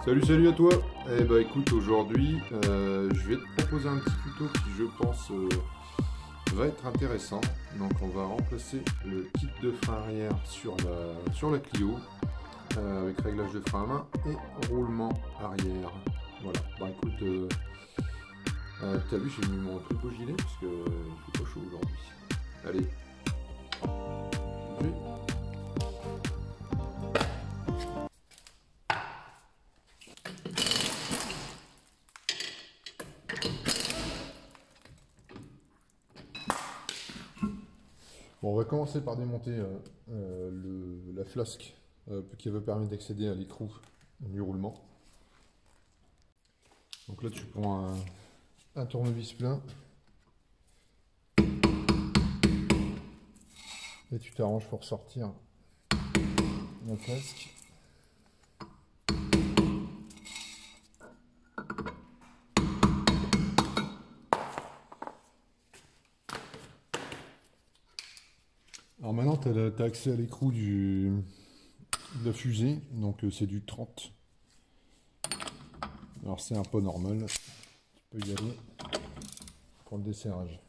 Salut à toi. Eh bah écoute, aujourd'hui je vais te proposer un petit tuto qui je pense va être intéressant. Donc on va remplacer le kit de frein arrière sur la Clio avec réglage de frein à main et roulement arrière. Voilà, bah écoute, t'as vu, j'ai mis mon plus beau gilet parce que il fait pas chaud aujourd'hui. Allez. Bon, on va commencer par démonter la flasque qui va permettre d'accéder à l'écrou du roulement. Donc là tu prends un tournevis plein et tu t'arranges pour sortir la flasque. Alors maintenant tu as accès à l'écrou de la fusée, donc c'est du 30. Alors c'est un peu normal, tu peux y aller pour le desserrage.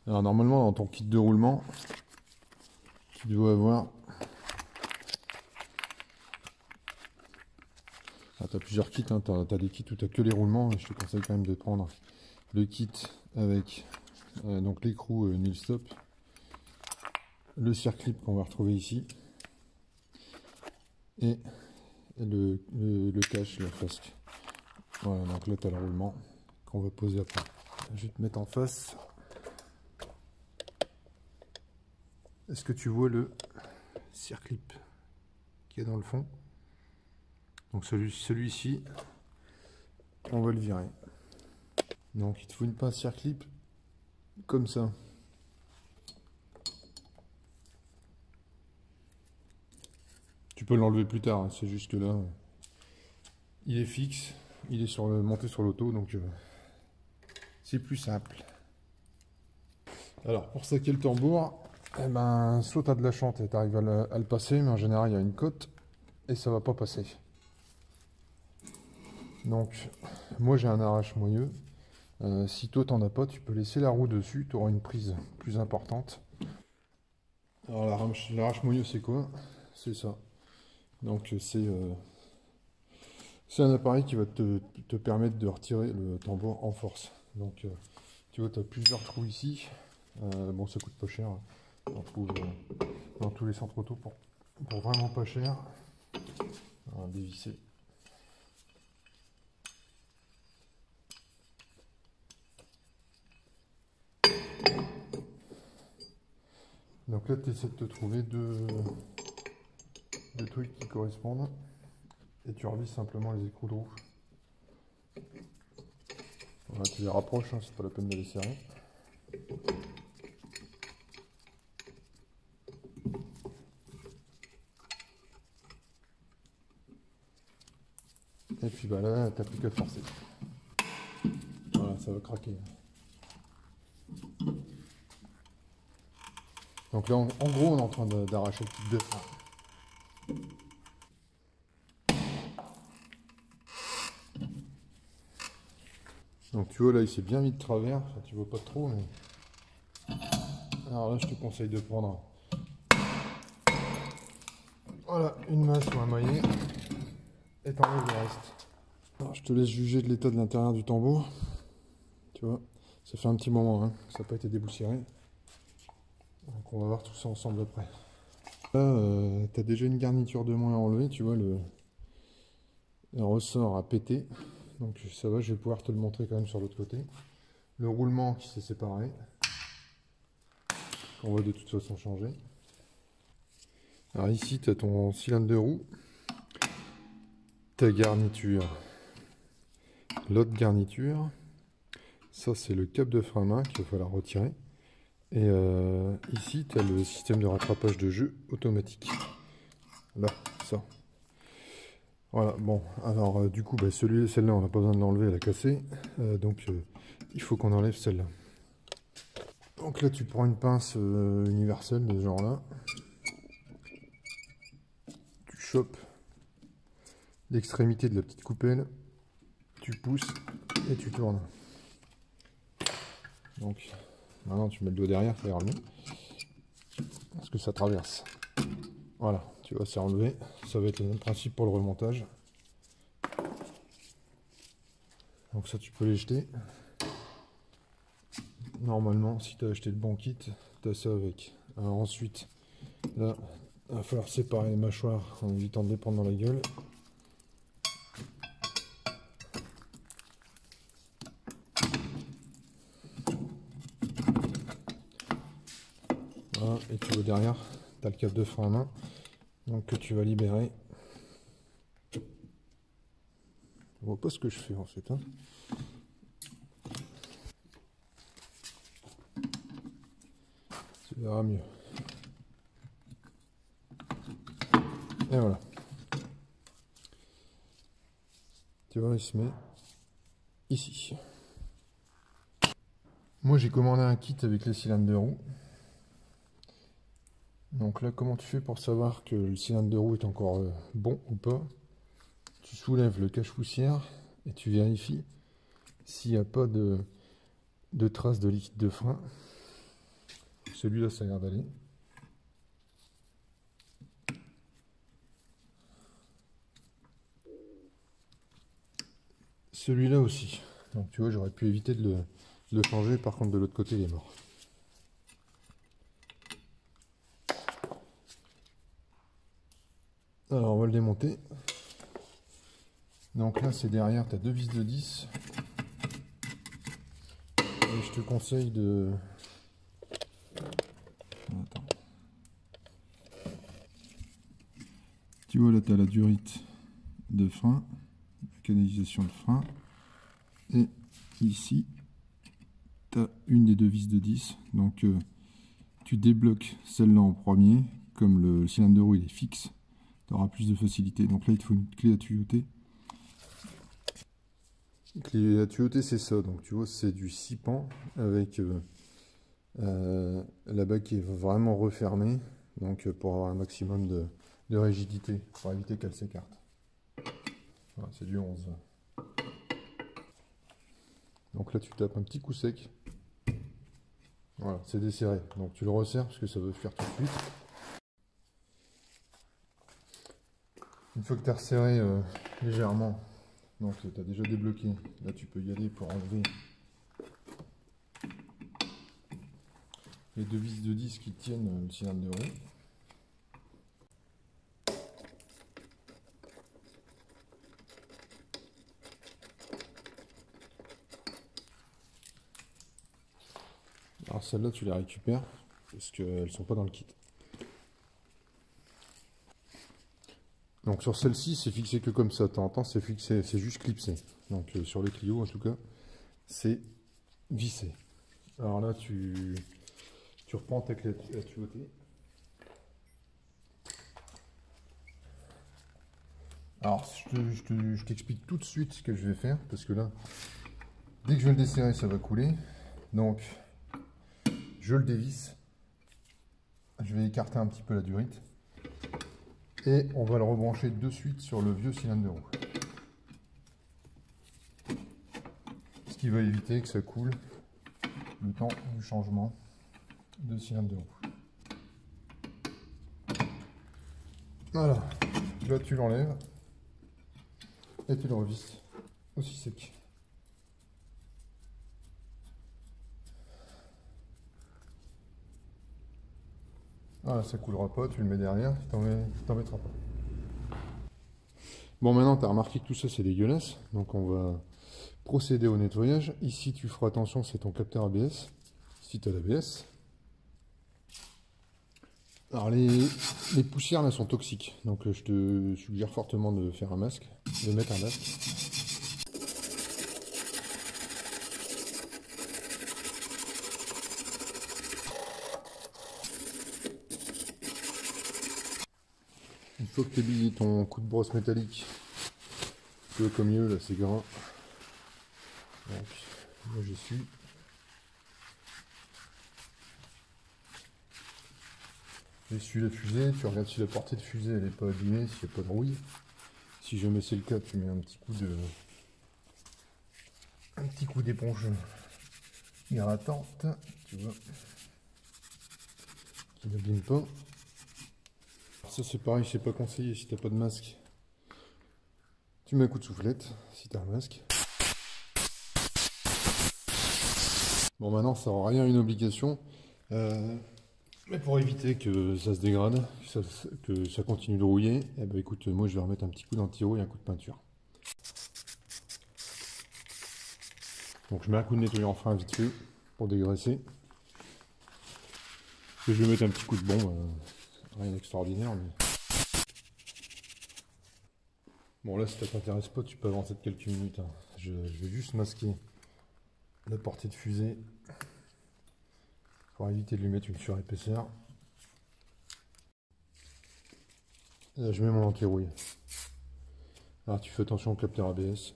Alors normalement dans ton kit de roulement, tu dois avoir... tu as plusieurs kits, hein. Tu as des kits où tu n'as que les roulements, et je te conseille quand même de prendre le kit avec donc l'écrou nil stop, le circlip qu'on va retrouver ici, et le cache, la flasque. Voilà, donc là tu as le roulement qu'on va poser après. Je vais te mettre en face. Est-ce que tu vois le circlip qui est dans le fond? Donc celui-ci, on va le virer. Donc il te faut une pince circlip comme ça. Tu peux l'enlever plus tard, hein. C'est juste que là, il est fixe, il est monté sur l'auto, donc c'est plus simple. Alors pour saquer le tambour, eh ben, soit tu as de la chance et tu arrives à le passer, mais en général il y a une cote et ça va pas passer. Donc moi j'ai un arrache-moyeu. Si toi t'en as pas, tu peux laisser la roue dessus, tu auras une prise plus importante. Alors l'arrache-moyeu c'est quoi? C'est ça. Donc c'est un appareil qui va te permettre de retirer le tambour en force. Donc tu vois, tu as plusieurs trous ici. Bon, ça coûte pas cher. On trouve dans tous les centres auto pour vraiment pas cher. On va dévisser. Donc là, tu essaies de te trouver deux trucs qui correspondent. Et tu revisses simplement les écrous de roue. Voilà, tu les rapproches, hein, c'est pas la peine de les serrer. Et puis bah là, t'as plus qu'à forcer. Voilà, ça va craquer. Donc là, en gros, on est en train d'arracher le kit de frein. Donc tu vois, là, il s'est bien mis de travers. Enfin, tu vois pas trop, mais... Alors là, je te conseille de prendre... Voilà, une masse ou un maillet. Et t'enlèves le reste. Alors, je te laisse juger de l'état de l'intérieur du tambour. Tu vois, ça fait un petit moment hein, que ça n'a pas été déboussiéré. Donc on va voir tout ça ensemble après. Là, tu as déjà une garniture de moins à enlever. Tu vois, le ressort a pété. Donc ça va, je vais pouvoir te le montrer quand même sur l'autre côté. Le roulement qui s'est séparé. On va de toute façon changer. Alors ici, tu as ton cylindre de roue. Ta garniture. L'autre garniture. Ça, c'est le câble de frein à main qu'il va falloir retirer. Et ici, tu as le système de rattrapage de jeu automatique. Là, ça. Voilà, bon, alors du coup, bah, celle-là, on n'a pas besoin de l'enlever, elle a cassé. Donc, il faut qu'on enlève celle-là. Donc là, tu prends une pince universelle de ce genre-là. Tu chopes l'extrémité de la petite coupelle, tu pousses et tu tournes. Donc, maintenant, tu mets le doigt derrière, ça ira mieux. Parce que ça traverse. Voilà, tu vois, c'est enlevé. Ça va être le même principe pour le remontage. Donc ça, tu peux les jeter. Normalement, si tu as acheté le bon kit, tu as ça avec. Alors ensuite, là, il va falloir séparer les mâchoires en évitant de les prendre dans la gueule. Voilà, et tu vois derrière, tu as le câble de frein en main, donc que tu vas libérer. On voit pas ce que je fais en fait. Hein. Tu verras mieux. Et voilà. Tu vois, il se met ici. Moi j'ai commandé un kit avec les cylindres de roue. Donc là, comment tu fais pour savoir que le cylindre de roue est encore bon ou pas? Tu soulèves le cache-poussière et tu vérifies s'il n'y a pas de traces de liquide de frein. Celui-là, ça a l'air d'aller. Celui-là aussi. Donc tu vois, j'aurais pu éviter de le changer. Par contre, de l'autre côté, il est mort. Alors, on va le démonter. Donc là, c'est derrière, tu as deux vis de 10. Et je te conseille de... Attends. Tu vois, là, tu as la durite de frein, la canalisation de frein. Et ici, tu as une des deux vis de 10. Donc, tu débloques celle-là en premier. Comme le cylindre de roue il est fixe, tu auras plus de facilité. Donc là, il te faut une clé à tuyauter. Clé à tuyauter, c'est ça. Donc tu vois, c'est du 6 pans avec la bague qui est vraiment refermée. Donc pour avoir un maximum de rigidité, pour éviter qu'elle s'écarte. Voilà, c'est du 11. Donc là, tu tapes un petit coup sec. Voilà, c'est desserré. Donc tu le resserres parce que ça veut faire tout de suite. Une fois que tu as resserré légèrement, donc tu as déjà débloqué, là tu peux y aller pour enlever les deux vis de 10 qui tiennent le cylindre de roue. Alors celles-là tu les récupères parce qu'elles ne sont pas dans le kit. Donc sur celle-ci c'est fixé que comme ça, de temps en temps c'est fixé, c'est juste clipsé. Donc sur les Clio en tout cas, c'est vissé. Alors là tu reprends ta clé à tuyauter. Alors je t'explique tout de suite ce que je vais faire, parce que là, dès que je vais le desserrer, ça va couler. Donc je le dévisse. Je vais écarter un petit peu la durite. Et on va le rebrancher de suite sur le vieux cylindre de roue. Ce qui va éviter que ça coule le temps du changement de cylindre de roue. Voilà, là tu l'enlèves et tu le revisses aussi sec. Voilà, ça coulera pas, tu le mets derrière, tu t'en mettras pas. Bon, maintenant tu as remarqué que tout ça c'est dégueulasse, donc on va procéder au nettoyage. Ici tu feras attention, c'est ton capteur ABS, si tu as l'ABS. Alors les poussières là sont toxiques, donc je te suggère fortement de faire un masque, de mettre un masque. Une fois que tu as mis ton coup de brosse métallique Tu vois comme mieux là, c'est gras. Donc, moi j'y suis. J'essuie la fusée, tu regardes si la portée de fusée elle n'est pas abîmée, s'il n'y a pas de rouille. Si jamais c'est le cas, tu mets un petit coup d'éponge irritante, tu vois, qui n'abîme pas. Ça c'est pareil, c'est pas conseillé si t'as pas de masque. Tu mets un coup de soufflette si t'as un masque. Bon maintenant ça n'aura rien une obligation. Mais pour éviter que ça se dégrade, que ça continue de rouiller, eh ben écoute, moi je vais remettre un petit coup d'anti-rouille et un coup de peinture. Donc je mets un coup de nettoyant frein vite fait pour dégraisser. Et je vais mettre un petit coup de bombe, rien d'extraordinaire. Mais... Bon là si ça t'intéresse pas, tu peux avancer de quelques minutes. Hein. Je vais juste masquer la portée de fusée pour éviter de lui mettre une surépaisseur. Là je mets mon anti-rouille. Alors tu fais attention au capteur ABS.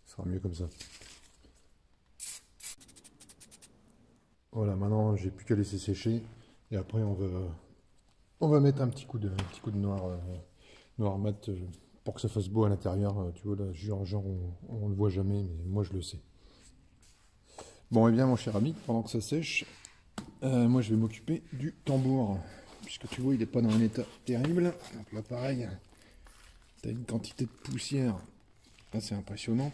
Ce sera mieux comme ça. Voilà, maintenant j'ai plus qu'à laisser sécher. Et après on va mettre un petit coup de noir mat pour que ça fasse beau à l'intérieur. Tu vois là, genre on le voit jamais, mais moi je le sais. Bon et bien mon cher ami, pendant que ça sèche, moi je vais m'occuper du tambour. Puisque tu vois il n'est pas dans un état terrible. Donc là pareil, tu as une quantité de poussière assez impressionnante.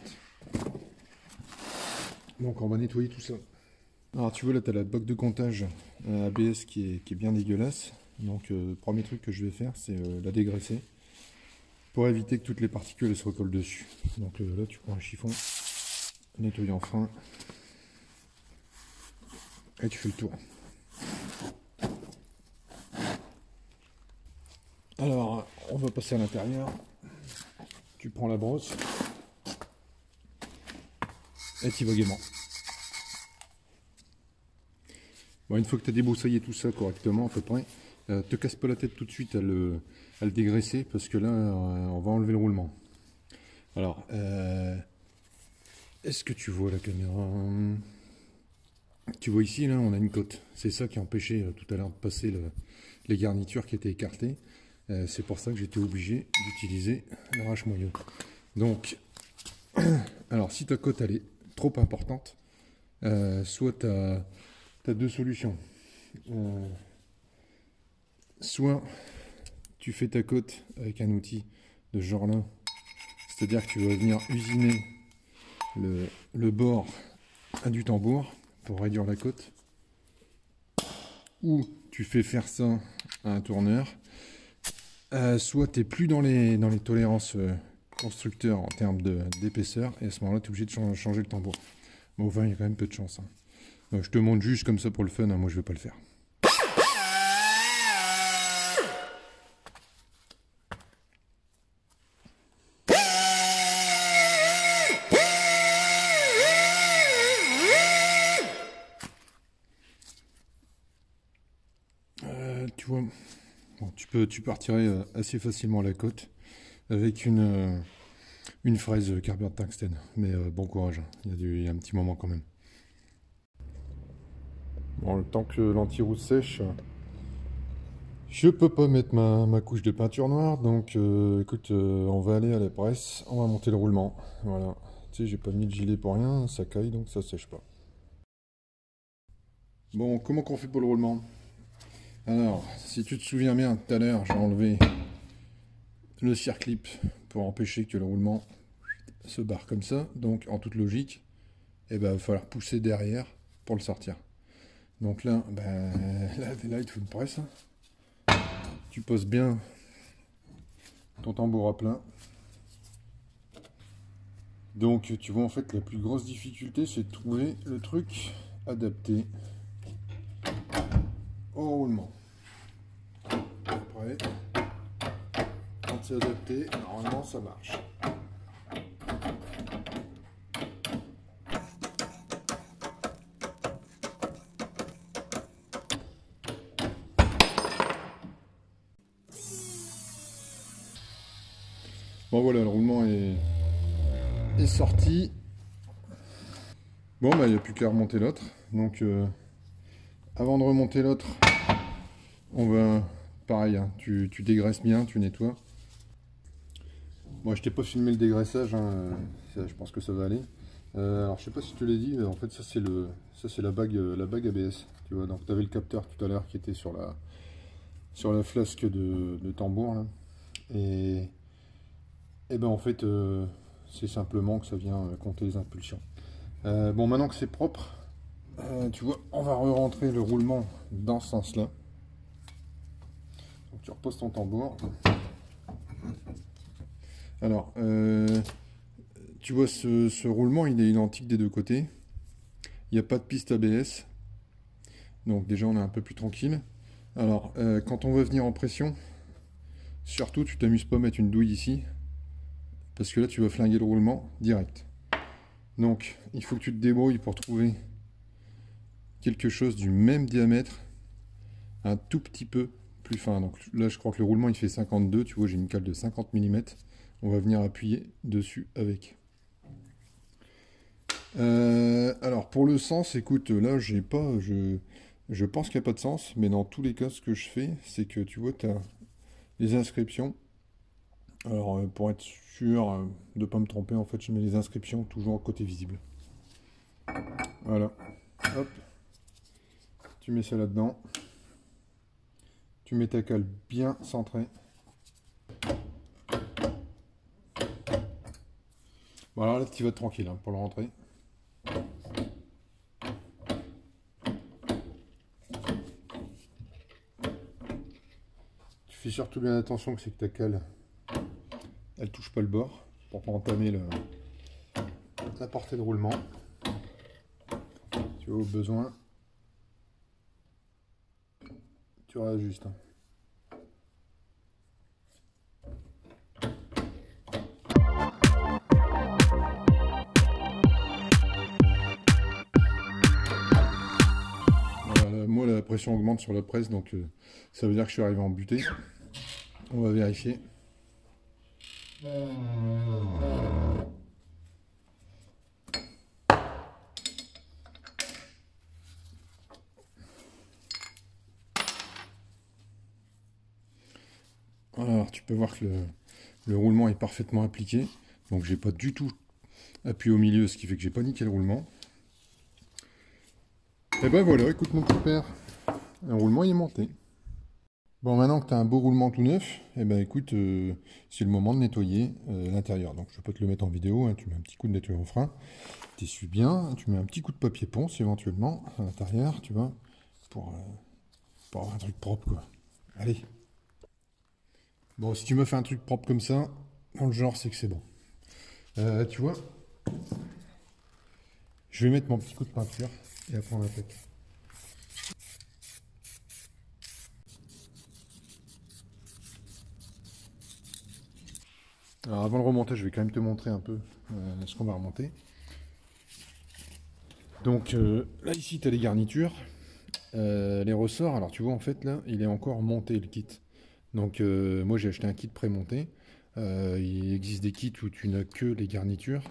Donc on va nettoyer tout ça. Alors tu vois là tu as la boque de comptage ABS qui est bien dégueulasse. Donc premier truc que je vais faire c'est la dégraisser pour éviter que toutes les particules se recollent dessus. Donc là tu prends un chiffon, nettoyant frein et tu fais le tour. Alors on va passer à l'intérieur. Tu prends la brosse et tu y vas gaiement. Bon, une fois que tu as débroussaillé tout ça correctement à peu près, te casse pas la tête tout de suite à le dégraisser parce que là on va enlever le roulement. Alors est-ce que tu vois la caméra? Tu vois ici là on a une cote, c'est ça qui a empêché tout à l'heure de passer les garnitures qui étaient écartées. C'est pour ça que j'étais obligé d'utiliser l'arrache-moyeu. Donc alors si ta cote elle est trop importante, soit tu as deux solutions. Soit tu fais ta cote avec un outil de ce genre là, c'est à dire que tu vas venir usiner le bord du tambour pour réduire la cote, ou tu fais faire ça à un tourneur, soit tu n'es plus dans les tolérances constructeurs en termes d'épaisseur, et à ce moment là tu es obligé de changer le tambour. Bon, enfin il y a quand même peu de chance. Hein. Donc, je te montre juste comme ça pour le fun, hein, moi je vais pas le faire. Tu vois, bon, tu peux retirer assez facilement la cote avec une fraise carbure de tungstène. Mais bon courage, il y a un petit moment quand même. Bon, le temps que l'anti-rousse sèche, je peux pas mettre ma couche de peinture noire, donc écoute, on va aller à la presse, on va monter le roulement. Voilà, tu sais, j'ai pas mis le gilet pour rien, ça caille donc ça sèche pas. Bon, comment qu'on fait pour le roulement? Alors, si tu te souviens bien, tout à l'heure, j'ai enlevé le circlip pour empêcher que le roulement se barre comme ça. Donc, en toute logique, il va falloir pousser derrière pour le sortir. Donc là, là il te faut une presse. Tu poses bien ton tambour à plat. Donc, tu vois, en fait, la plus grosse difficulté, c'est de trouver le truc adapté au roulement. Après, quand c'est adapté, normalement ça marche. Bon voilà, le roulement est sorti. Bon bah il n'y a plus qu'à remonter l'autre. Donc avant de remonter l'autre, on va, pareil, hein, tu dégraisses bien, tu nettoies. Moi je t'ai pas filmé le dégraissage, hein, je pense que ça va aller. Alors je sais pas si je te l'ai dit, en fait ça c'est la bague ABS. Tu vois, donc tu avais le capteur tout à l'heure qui était sur la flasque de tambour là. Et ben en fait c'est simplement que ça vient compter les impulsions. Bon, maintenant que c'est propre, tu vois, on va re-rentrer le roulement dans ce sens là. Donc tu reposes ton tambour. Alors tu vois, ce roulement il est identique des deux côtés. Il n'y a pas de piste ABS, donc déjà on est un peu plus tranquille. Alors quand on va venir en pression, surtout tu t'amuses pas à mettre une douille ici, parce que là tu vas flinguer le roulement direct. Donc il faut que tu te débrouilles pour trouver quelque chose du même diamètre, un tout petit peu plus fin. Donc là je crois que le roulement il fait 52, tu vois j'ai une cale de 50 mm. On va venir appuyer dessus avec. Alors pour le sens, écoute, là j'ai pas, je pense qu'il n'y a pas de sens, mais dans tous les cas ce que je fais, c'est que tu vois tu as les inscriptions. Alors pour être sûr de ne pas me tromper, en fait je mets les inscriptions toujours côté visible. Voilà, hop, tu mets ça là-dedans, tu mets ta cale bien centrée. Bon alors là tu vas être tranquille hein, pour le rentrer. Tu fais surtout bien attention que c'est que ta cale elle touche pas le bord pour pas entamer la portée de roulement. Tu vois, au besoin tu réajustes. Voilà, moi la pression augmente sur la presse, donc ça veut dire que je suis arrivé en butée. On va vérifier. Alors tu peux voir que le roulement est parfaitement appliqué. Donc j'ai pas du tout appuyé au milieu, ce qui fait que j'ai pas niqué le roulement. Et ben voilà, écoute mon petit père, le roulement il est monté. Bon, maintenant que tu as un beau roulement tout neuf, et ben écoute, c'est le moment de nettoyer l'intérieur. Donc je vais pas te le mettre en vidéo, hein, tu mets un petit coup de nettoyant frein, tu essuies bien, tu mets un petit coup de papier ponce éventuellement à l'intérieur, tu vois, pour avoir un truc propre quoi. Allez. Bon, si tu me fais un truc propre comme ça, dans le genre, c'est que c'est bon. Tu vois, je vais mettre mon petit coup de peinture et après on attaque. Alors avant le remontage, je vais quand même te montrer un peu ce qu'on va remonter. Donc là ici tu as les garnitures, les ressorts. Alors tu vois en fait là il est encore monté le kit. Donc moi j'ai acheté un kit pré-monté. Il existe des kits où tu n'as que les garnitures.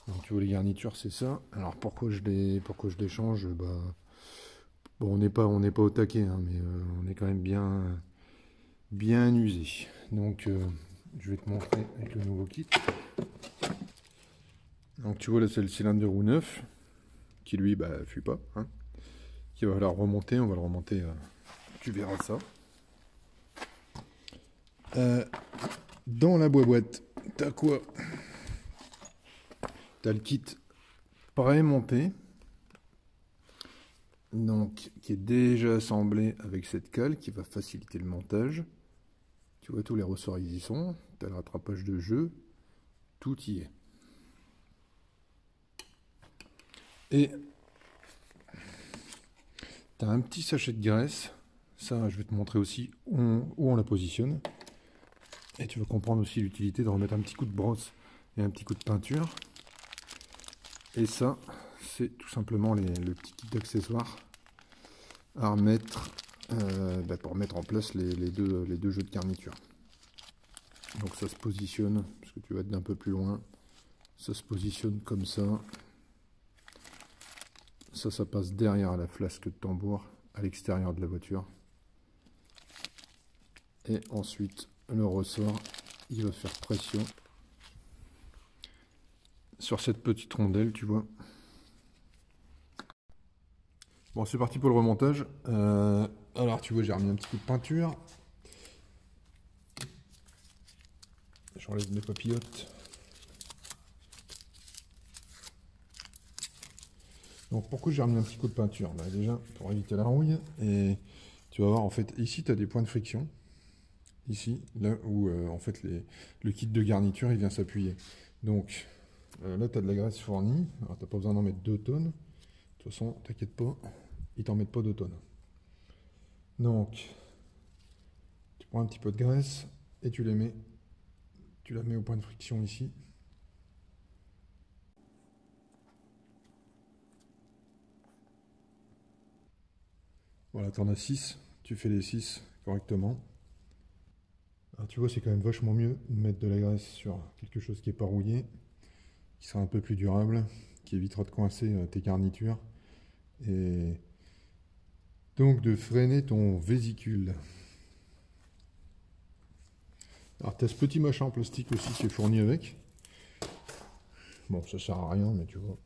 Donc tu vois les garnitures c'est ça. Alors pourquoi je les change, bah, bon, on n'est pas au taquet hein, mais on est quand même bien usé. Donc je vais te montrer avec le nouveau kit. Donc tu vois là c'est le cylindre de roue neuf qui lui bah fuit pas hein, qui va falloir remonter, on va le remonter, tu verras ça. Dans la boîte t'as quoi? T'as le kit pré-monté, donc qui est déjà assemblé avec cette cale qui va faciliter le montage. Tu vois tous les ressorts ils y sont, t'as le rattrapage de jeu, tout y est. Et tu as un petit sachet de graisse, ça je vais te montrer aussi où on la positionne. Et tu vas comprendre aussi l'utilité de remettre un petit coup de brosse et un petit coup de peinture. Et ça, c'est tout simplement le petit kit d'accessoires à remettre pour mettre en place les deux jeux de garniture. Donc ça se positionne, parce que tu vas être d'un peu plus loin. Ça se positionne comme ça. Ça passe derrière la flasque de tambour, à l'extérieur de la voiture. Et ensuite, le ressort, il va faire pression sur cette petite rondelle, tu vois. Bon, c'est parti pour le remontage. Alors, tu vois, j'ai remis un petit coup de peinture. J'enlève mes papillotes. Donc, pourquoi j'ai remis un petit coup de peinture? Bah, déjà, pour éviter la rouille. Et tu vas voir, en fait, ici, tu as des points de friction. Ici, là où, en fait, le kit de garniture, il vient s'appuyer. Donc, là, tu as de la graisse fournie. Alors, tu n'as pas besoin d'en mettre 2 tonnes. De toute façon, t'inquiète pas, ils t'en mettent pas 2 tonnes. Donc, tu prends un petit peu de graisse et tu la mets au point de friction ici. Voilà, tu en as 6, tu fais les 6 correctement. Alors tu vois, c'est quand même vachement mieux de mettre de la graisse sur quelque chose qui n'est pas rouillé, qui sera un peu plus durable, qui évitera de coincer tes garnitures, et donc de freiner ton vésicule. Alors tu as ce petit machin en plastique aussi qui est fourni avec. Bon, ça sert à rien, mais tu vois.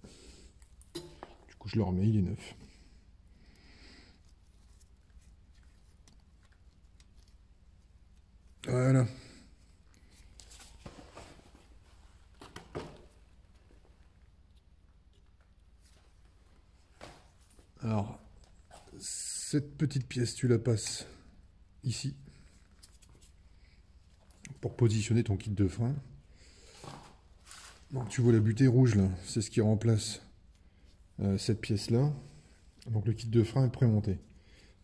Du coup, je le remets, il est neuf. Voilà. Alors, cette petite pièce, tu la passes ici pour positionner ton kit de frein. Donc, tu vois la butée rouge là, c'est ce qui remplace cette pièce là. Donc le kit de frein est prémonté.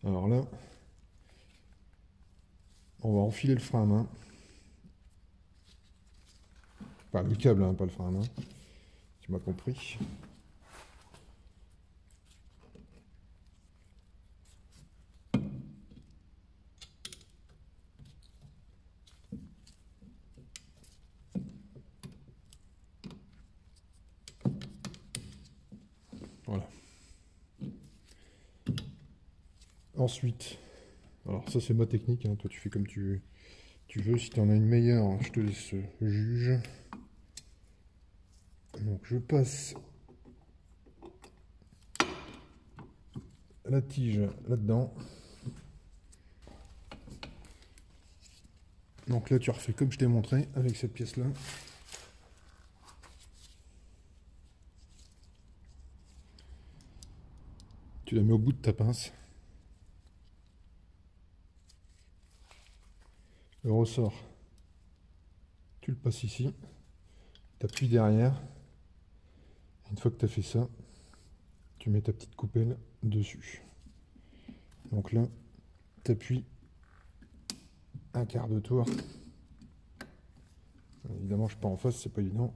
Alors là, on va enfiler le frein à main. Enfin le câble, hein, pas le frein à main. Tu m'as compris. Voilà. Ensuite, alors ça c'est ma technique, hein. Toi tu fais comme tu veux. Si tu en as une meilleure, je te laisse juge. Donc je passe la tige là-dedans. Donc là tu refais comme je t'ai montré avec cette pièce là. Tu la mets au bout de ta pince. Le ressort, tu le passes ici. Tu appuies derrière. Une fois que tu as fait ça, tu mets ta petite coupelle dessus. Donc là, tu appuies un quart de tour. Évidemment, je suis pas en face, c'est pas évident.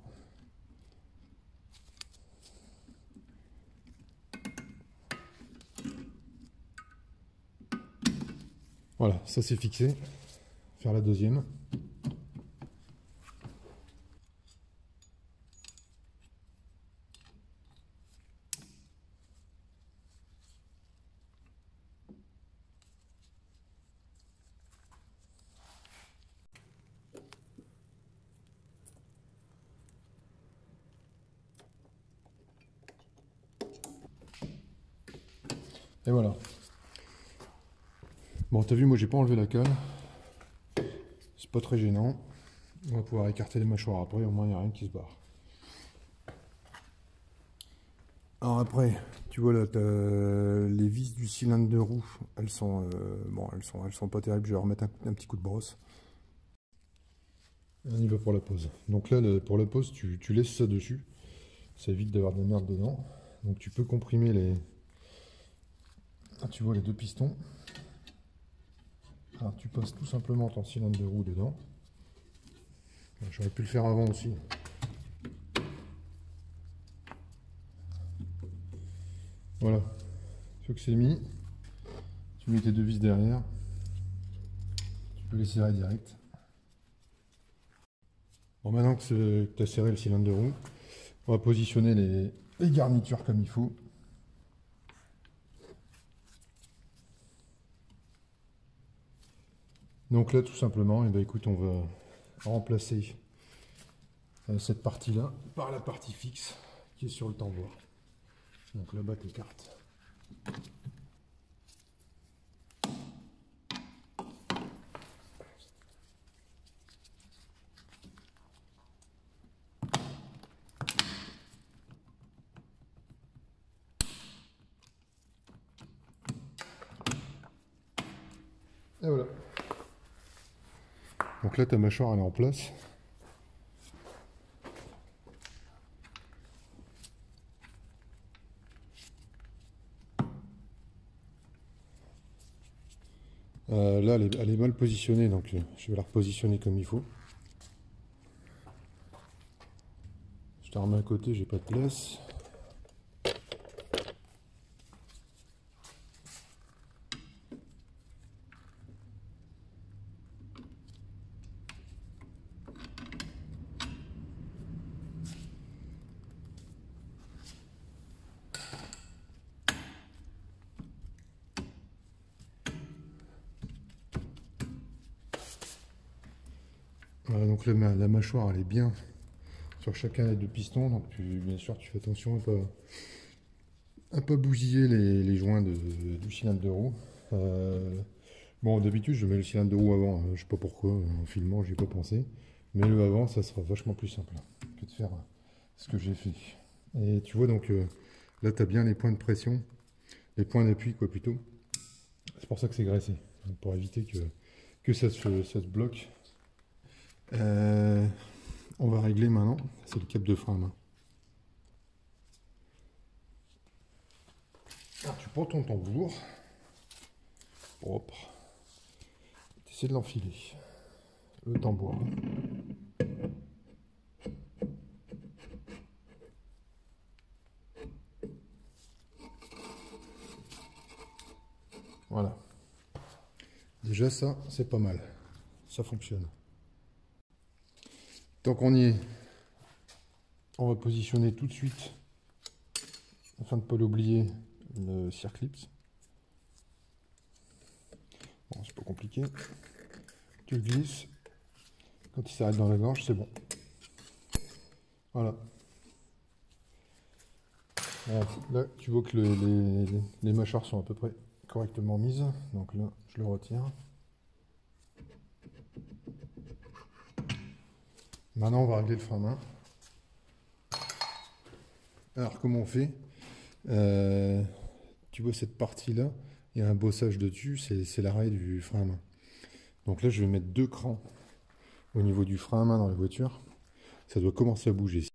Voilà, ça c'est fixé. Faire la deuxième. Et voilà. Bon, t'as vu, moi j'ai pas enlevé la cale. C'est pas très gênant. On va pouvoir écarter les mâchoires après, au moins il n'y a rien qui se barre. Alors après, tu vois là, les vis du cylindre de roue, elles sont, bon, elles sont pas terribles. Je vais remettre un petit coup de brosse. Et on y va pour la pose. Donc là, pour la pose, tu laisses ça dessus. Ça évite d'avoir de la merde dedans. Donc tu peux comprimer les... Ah, tu vois les deux pistons. Alors tu passes tout simplement ton cylindre de roue dedans. J'aurais pu le faire avant aussi. Voilà. Une fois que c'est mis, mets tes deux vis derrière, tu peux les serrer direct. Bon, maintenant que tu as serré le cylindre de roue, on va positionner les garnitures comme il faut. Donc là, tout simplement, eh ben, écoute, on va remplacer cette partie-là par la partie fixe qui est sur le tambour. Donc là-bas, tes cartes. Et voilà. Donc là, ta mâchoire, elle est en place. Là, elle est mal positionnée, donc je vais la repositionner comme il faut. Je te remets à côté, j'ai pas de place. Voilà, donc là, la mâchoire, elle est bien sur chacun des deux pistons, donc bien sûr, tu fais attention à pas bousiller les joints du cylindre de roue. Bon, d'habitude, je mets le cylindre de roue avant, je sais pas pourquoi, en filmant, j'y ai pas pensé. Mais le avant, ça sera vachement plus simple que de faire ce que j'ai fait. Et tu vois, donc là, tu as bien les points de pression, les points d'appui, quoi, plutôt. C'est pour ça que c'est graissé, pour éviter que ça se bloque. On va régler maintenant, c'est le cap de frein à main. Alors, tu prends ton tambour, propre, tu essaies de l'enfiler, le tambour. Voilà. Déjà ça, c'est pas mal. Ça fonctionne. Tant qu'on y est, on va positionner tout de suite, afin de ne pas l'oublier, le circlips. Bon, c'est pas compliqué. Tu le glisses. Quand il s'arrête dans la gorge, c'est bon. Voilà. Là, tu vois que les mâchoires sont à peu près correctement mises. Donc là, je le retire. Maintenant, on va régler le frein à main. Alors, comment on fait? Tu vois cette partie-là, il y a un bossage dessus, c'est l'arrêt du frein à main. Donc là, je vais mettre 2 crans au niveau du frein à main dans la voiture. Ça doit commencer à bouger.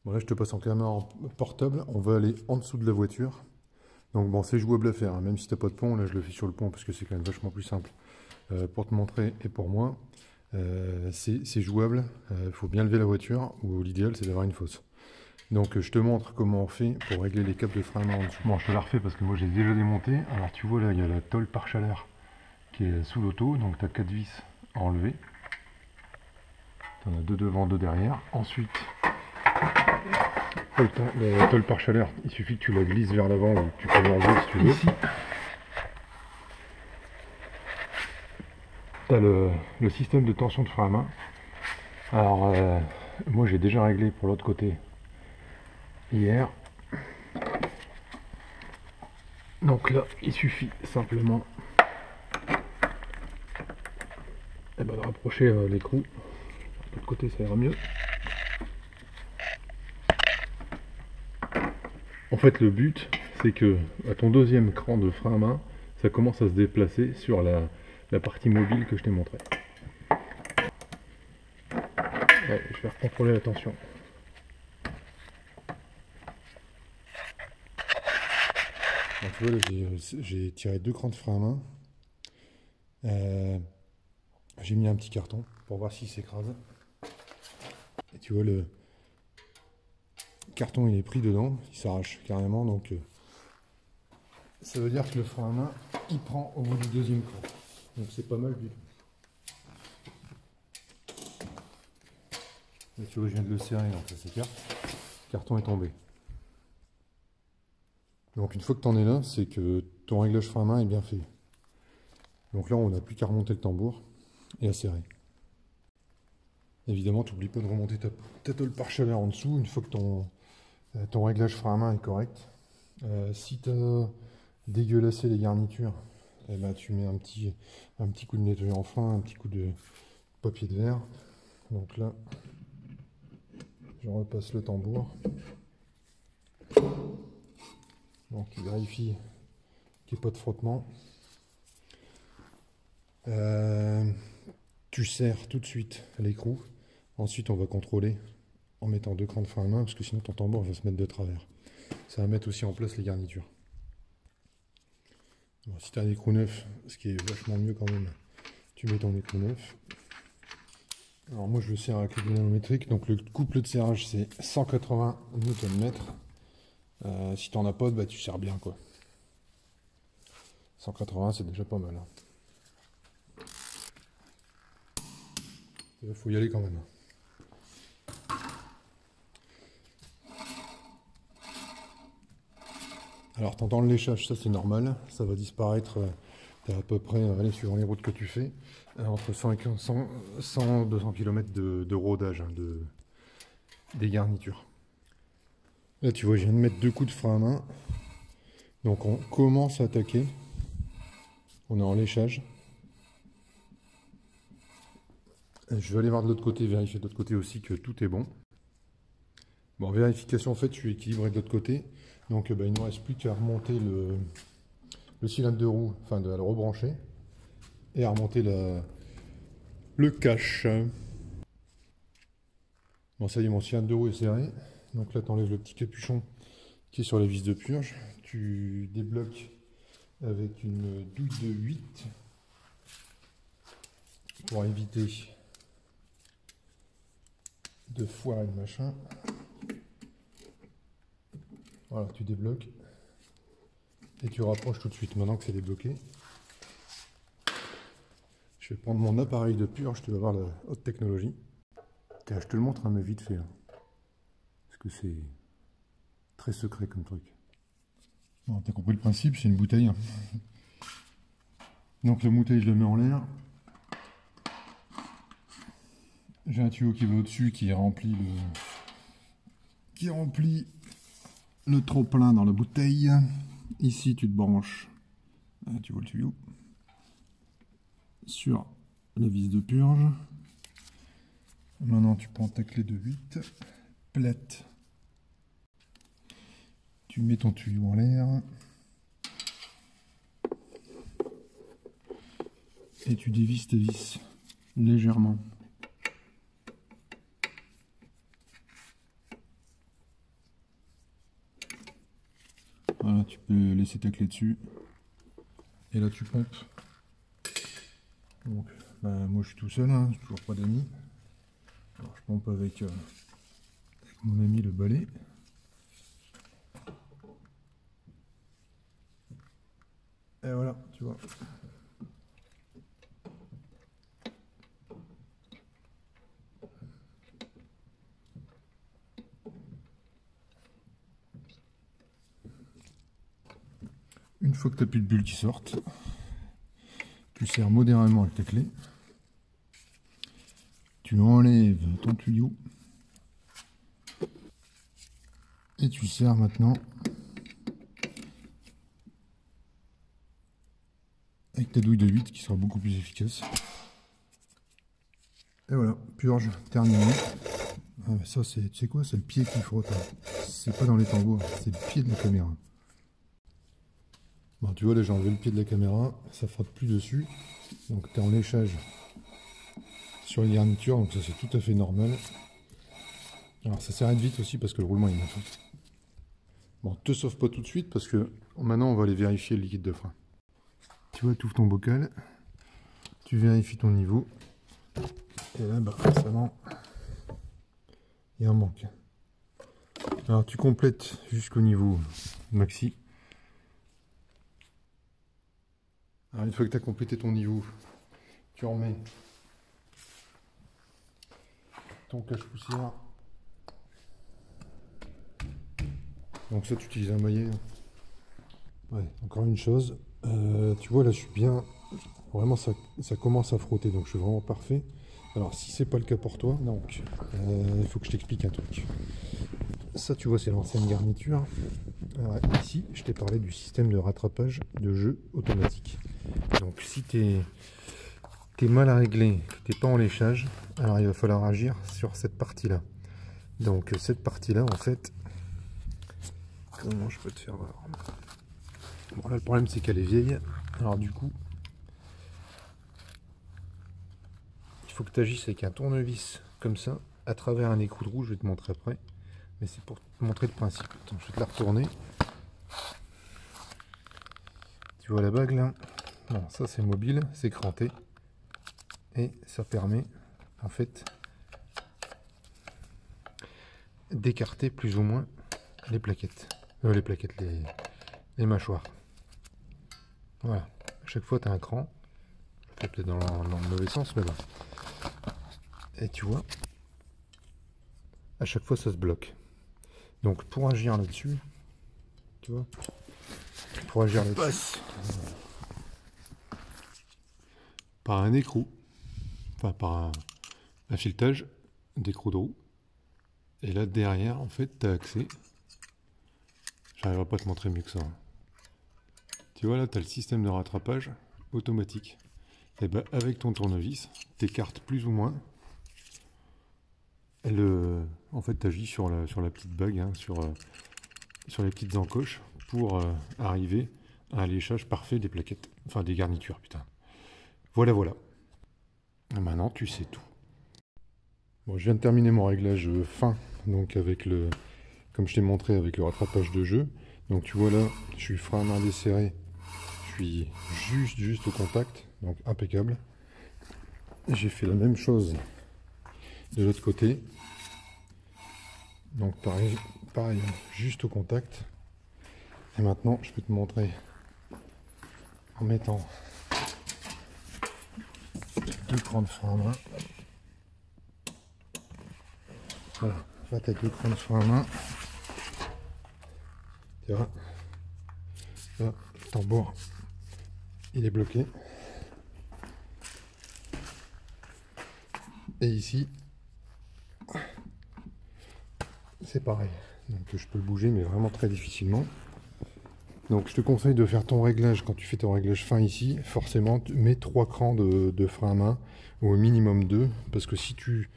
Bon, là, je te passe en caméra portable. On va aller en dessous de la voiture. Donc bon, c'est jouable à faire, hein. Même si tu n'as pas de pont, là je le fais sur le pont parce que c'est quand même vachement plus simple pour te montrer et pour moi. C'est jouable, il faut bien lever la voiture, ou l'idéal c'est d'avoir une fosse. Donc je te montre comment on fait pour régler les câbles de frein à main en dessous. Bon, je te la refais parce que moi j'ai déjà démonté. Alors tu vois là, il y a la tôle par chaleur qui est sous l'auto, donc tu as 4 vis à enlever. Tu en as 2 devant, 2 derrière. Ensuite, la tôle par chaleur, il suffit que tu la glisses vers l'avant ou tu peux l'enlever si tu veux. Ici, tu as le système de tension de frein à main. Alors, moi j'ai déjà réglé pour l'autre côté hier. Donc là, il suffit simplement de rapprocher l'écrou. De l'autre côté, ça ira mieux. En fait, le but, c'est que à ton deuxième cran de frein à main, ça commence à se déplacer sur la partie mobile que je t'ai montré. Ouais, je vais recontrôler la tension. Donc, tu vois, j'ai tiré 2 crans de frein à main. J'ai mis un petit carton pour voir s'il s'écrase. Et tu vois, le carton il est pris dedans, il s'arrache carrément. Donc ça veut dire que le frein à main il prend au bout du deuxième cran. Donc c'est pas mal du tout. Là, tu vois, je viens de le serrer, donc ça s'écarte. Le carton est tombé. Donc une fois que tu en es là, c'est que ton réglage frein à main est bien fait. Donc là, on n'a plus qu'à remonter le tambour et à serrer. Évidemment, tu n'oublies pas de remonter ta tôle par chaleur en dessous une fois que ton réglage frein à main est correct. Si tu as dégueulassé les garnitures, eh ben, tu mets un petit coup de nettoyant fin, un petit coup de papier de verre. Donc là, je repasse le tambour. Donc il vérifie qu'il n'y ait pas de frottement. Tu serres tout de suite l'écrou. Ensuite, on va contrôler en mettant 2 crans de frein à main parce que sinon ton tambour va se mettre de travers. Ça va mettre aussi en place les garnitures. Bon, si tu as un écrou neuf, ce qui est vachement mieux quand même, tu mets ton écrou neuf. Alors moi je le serre avec le dynamométrique, donc le couple de serrage c'est 180 Nm. Si tu n'en as pas, bah, tu serres bien quoi. 180 c'est déjà pas mal. Il faut y aller quand même. Alors t'entends le léchage, ça c'est normal, ça va disparaître à peu près, allez, suivant les routes que tu fais, entre 100 et 200 km de rodage des garnitures. Là tu vois, je viens de mettre 2 coups de frein à main, donc on commence à attaquer, on est en léchage. Je vais aller voir de l'autre côté, vérifier de l'autre côté aussi que tout est bon. Bon, vérification en fait, je suis équilibré de l'autre côté. Donc bah, il ne nous reste plus qu'à remonter le cylindre de roue, enfin à le rebrancher. Et à remonter le cache. Bon ça y est, mon cylindre de roue est serré. Donc là tu enlèves le petit capuchon qui est sur la vis de purge. Tu débloques avec une douille de 8 pour éviter de foirer le machin. Voilà, tu débloques et tu rapproches tout de suite maintenant que c'est débloqué. Je vais prendre mon appareil de purge, tu vas voir la haute technologie. Tiens, je te le montre mais vite fait, hein, parce que c'est très secret comme truc. Bon, t'as compris le principe, c'est une bouteille. Donc la bouteille, je la mets en l'air. J'ai un tuyau qui va au-dessus qui remplit le trop-plein dans la bouteille. Ici, tu te branches, tu vois le tuyau, sur la vis de purge. Maintenant, tu prends ta clé de 8, plate. Tu mets ton tuyau en l'air. Et tu dévisses ta vis légèrement. Voilà, tu peux laisser ta clé dessus. Et là, tu pompes. Donc, bah, moi, je suis tout seul, hein, toujours pas d'amis. Alors, je pompe avec mon ami le balai. Et voilà, tu vois. Une fois que tu n'as plus de bulles qui sortent, tu serres modérément avec ta clé. Tu enlèves ton tuyau. Et tu serres maintenant avec ta douille de 8 qui sera beaucoup plus efficace. Et voilà, purge terminée. Ah, ça, tu sais quoi, c'est le pied qui frotte. C'est pas dans les tambours, c'est le pied de la caméra. Bon, tu vois, là j'ai enlevé le pied de la caméra, ça frotte plus dessus. Donc tu es en léchage sur les garnitures, donc ça c'est tout à fait normal. Alors ça s'arrête vite aussi parce que le roulement est neuf. Bon, te sauve pas tout de suite parce que maintenant on va aller vérifier le liquide de frein. Tu vois, tu ouvres ton bocal, tu vérifies ton niveau, et là, bah, forcément, il y a un manque. Alors tu complètes jusqu'au niveau maxi. Alors, une fois que tu as complété ton niveau, tu remets ton cache-poussière. Donc ça, tu utilises un maillet. Ouais, encore une chose, tu vois là je suis bien, vraiment ça commence à frotter, donc je suis vraiment parfait. Alors si c'est pas le cas pour toi, donc il faut que je t'explique un truc. Ça tu vois c'est l'ancienne garniture. Alors, ici je t'ai parlé du système de rattrapage de jeu automatique. Donc si t'es mal à régler, que t'es pas en léchage, alors il va falloir agir sur cette partie là. Donc cette partie là en fait, comment je peux te faire voir? Bon là le problème c'est qu'elle est vieille, alors du coup il faut que tu agisses avec un tournevis comme ça, à travers un écrou de roue, je vais te montrer après, mais c'est pour te montrer le principe. Attends, je vais te la retourner. Tu vois la bague là? Non, ça c'est mobile, c'est cranté, et ça permet en fait d'écarter plus ou moins les plaquettes, les mâchoires. Voilà, à chaque fois tu as un cran, je fais peut-être dans le mauvais sens, mais bon. Et tu vois, à chaque fois ça se bloque. Donc pour agir là-dessus, tu vois, pour agir là-dessus, par un écrou, enfin par un filetage d'écrou de roue. Et là derrière, en fait, tu as accès. J'arriverai pas à te montrer mieux que ça. Tu vois là, tu as le système de rattrapage automatique. Et ben avec ton tournevis, tu écartes plus ou moins. En fait, tu agis sur la petite bague, hein, sur les petites encoches, pour arriver à un léchage parfait des plaquettes. Enfin, des garnitures, putain. Voilà, voilà. Et maintenant, tu sais tout. Bon, je viens de terminer mon réglage fin, donc avec comme je t'ai montré, avec le rattrapage de jeu. Donc tu vois là, je suis frein à main desserré, je suis juste au contact, donc impeccable. J'ai fait la même chose de l'autre côté. Donc pareil, juste au contact. Et maintenant, je peux te montrer en mettant 2 crans de frein à main. Voilà, en fait avec le cran de frein à main, tu vois, là, le tambour, il est bloqué. Et ici, c'est pareil. Donc je peux le bouger, mais vraiment très difficilement. Donc je te conseille de faire ton réglage, quand tu fais ton réglage fin ici, forcément, tu mets 3 crans de frein à main, ou au minimum 2, parce que si tu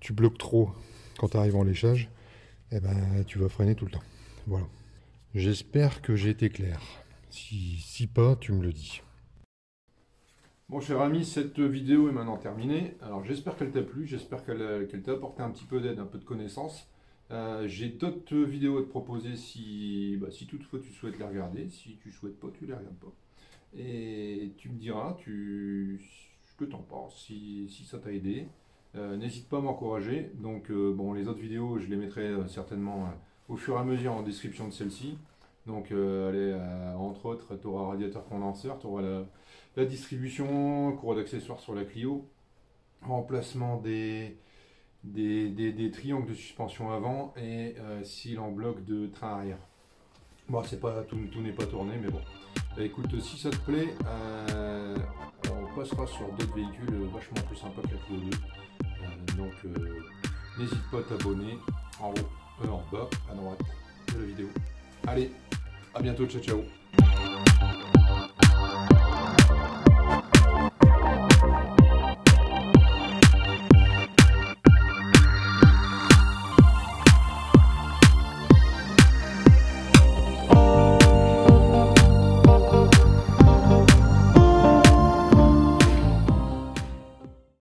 bloques trop quand tu arrives en léchage, eh ben, tu vas freiner tout le temps. Voilà. J'espère que j'ai été clair. Si pas, tu me le dis. Bon, cher ami, cette vidéo est maintenant terminée. Alors, j'espère qu'elle t'a plu, j'espère qu'elle t'a apporté un petit peu d'aide, un peu de connaissances. J'ai d'autres vidéos à te proposer si toutefois tu souhaites les regarder. Si tu souhaites pas, tu les regardes pas. Et tu me diras ce que t'en penses, si ça t'a aidé. N'hésite pas à m'encourager. Donc, bon, les autres vidéos, je les mettrai certainement au fur et à mesure en description de celle-ci. Donc, allez, entre autres, tu auras radiateur condenseur, tu auras la distribution, courroie d'accessoires sur la Clio, remplacement des triangles de suspension avant et cils en bloc de train arrière. Bon, c'est pas tout n'est pas tourné, mais bon. Bah, écoute, si ça te plaît, on passera sur d'autres véhicules vachement plus sympas que la Clio 2. Donc, n'hésite pas à t'abonner en haut, en bas, à droite de la vidéo. Allez, à bientôt, ciao ciao.